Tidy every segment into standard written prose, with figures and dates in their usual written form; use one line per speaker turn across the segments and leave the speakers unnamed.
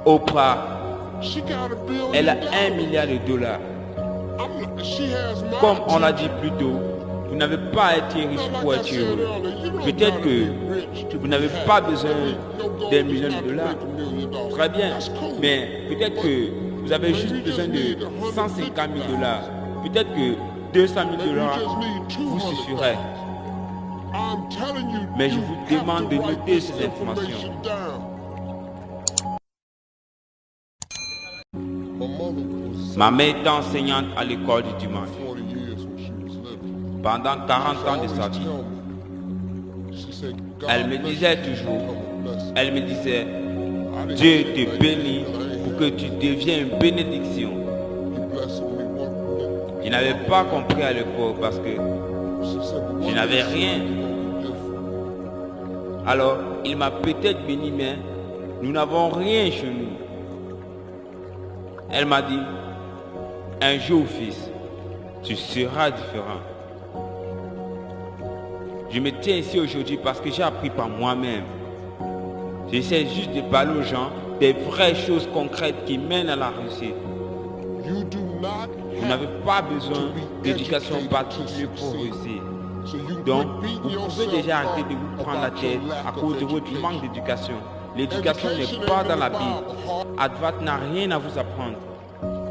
Oprah, elle a $1 milliard. Comme on l'a dit plus tôt, vous n'avez pas à être riche pour être heureux. Peut-être que vous n'avez pas besoin d'1 million de dollars. Très bien. Mais peut-être que vous avez juste besoin de 150 000 dollars. Peut-être que 200 000 dollars vous suffiraient. Mais je vous demande de noter ces informations. Ma mère est enseignante à l'école du dimanche. Pendant 40 ans de sa vie, elle me disait toujours, Dieu te bénit pour que tu deviennes une bénédiction. Je n'avais pas compris à l'époque parce que je n'avais rien. Alors, il m'a peut-être béni, mais nous n'avons rien chez nous. Elle m'a dit, un jour fils, tu seras différent. Je me tiens ici aujourd'hui parce que j'ai appris par moi-même. J'essaie juste de parler aux gens des vraies choses concrètes qui mènent à la réussite. Vous n'avez pas besoin d'éducation particulière pour réussir. Donc, vous pouvez déjà arrêter de vous prendre la tête à cause de votre manque d'éducation. L'éducation n'est pas dans la Bible. Harvard n'a rien à vous apprendre,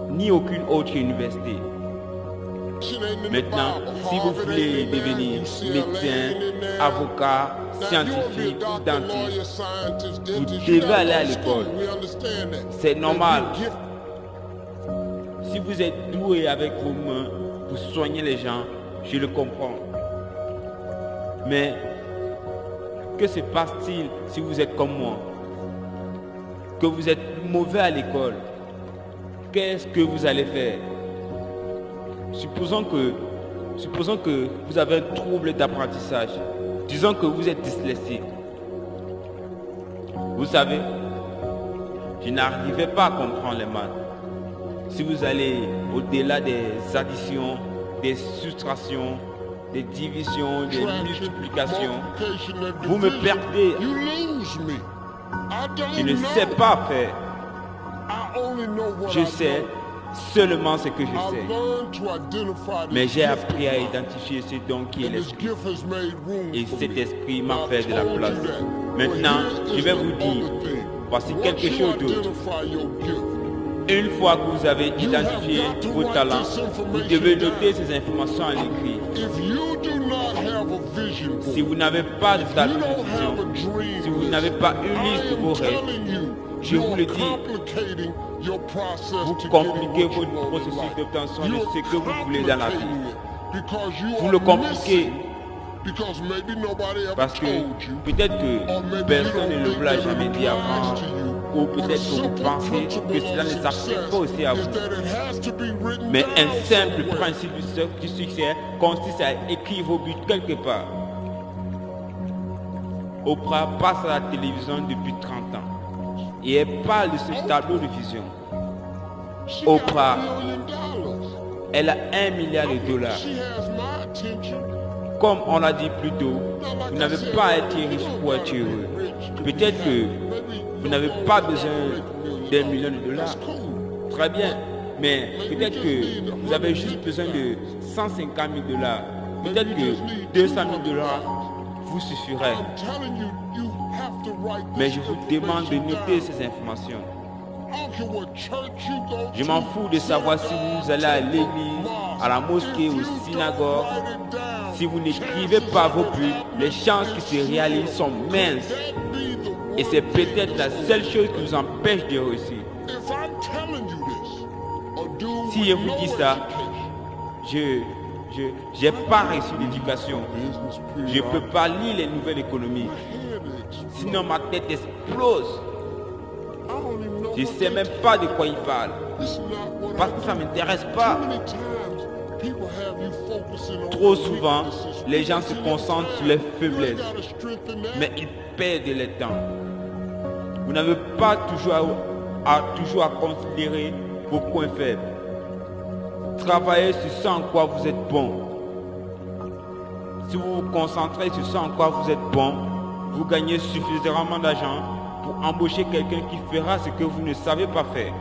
ni aucune autre université. Maintenant, si vous voulez devenir médecin, avocat, scientifique ou dentiste, vous devez aller à l'école. C'est normal. Si vous êtes doué avec vos mains pour soigner les gens, je le comprends. Mais que se passe-t-il si vous êtes comme moi? Que vous êtes mauvais à l'école? Qu'est-ce que vous allez faire? Supposons que vous avez un trouble d'apprentissage. Disons que vous êtes dyslexique. Vous savez, je n'arrivais pas à comprendre les maths. Si vous allez au-delà des additions, des soustractions, des divisions, des multiplications, vous me perdez. Je ne sais pas faire. Je sais seulement ce que je sais. Mais j'ai appris à identifier ce don qui est l'esprit. Et cet esprit m'a fait de la place. Maintenant, je vais vous dire, voici quelque chose d'autre. Une fois que vous avez identifié vos talents, vous devez noter ces informations à l'écrit. Si vous n'avez pas de date de vision, si vous n'avez pas une liste de vos rêves, je vous le dis, vous compliquez votre processus d'obtention de ce que vous voulez dans la vie. Vous le compliquez parce que peut-être que personne ne vous l'a jamais dit avant, ou peut-être que vous pensez que cela ne s'applique pas aussi à vous. Mais un simple principe du succès consiste à écrire vos buts quelque part. Oprah passe à la télévision depuis 30 ans et elle parle de ce tableau de vision. Oprah, elle a $1 milliard. Comme on l'a dit plus tôt, vous n'avez pas à être riche pour être heureux. Peut-être que vous n'avez pas besoin d'1 million de dollars. Très bien. Mais peut-être que vous avez juste besoin de 150 000 dollars. Peut-être que 200 000 dollars vous suffiraient. Mais je vous demande de noter ces informations. Je m'en fous de savoir si vous allez à l'église, à la mosquée ou au synagogue. Si vous n'écrivez pas vos buts, les chances qu'ils se réalisent sont minces. Et c'est peut-être la seule chose qui vous empêche de réussir. Si je vous dis ça, je n'ai pas reçu d'éducation. Je ne peux pas lire les nouvelles économies. Sinon ma tête explose. Je ne sais même pas de quoi il parle. Parce que ça ne m'intéresse pas. Trop souvent, les gens se concentrent sur les faiblesses. Mais ils perdent le temps. Vous n'avez pas toujours à considérer vos points faibles. Travaillez sur ce en quoi vous êtes bon. Si vous vous concentrez sur ce en quoi vous êtes bon, vous gagnez suffisamment d'argent pour embaucher quelqu'un qui fera ce que vous ne savez pas faire.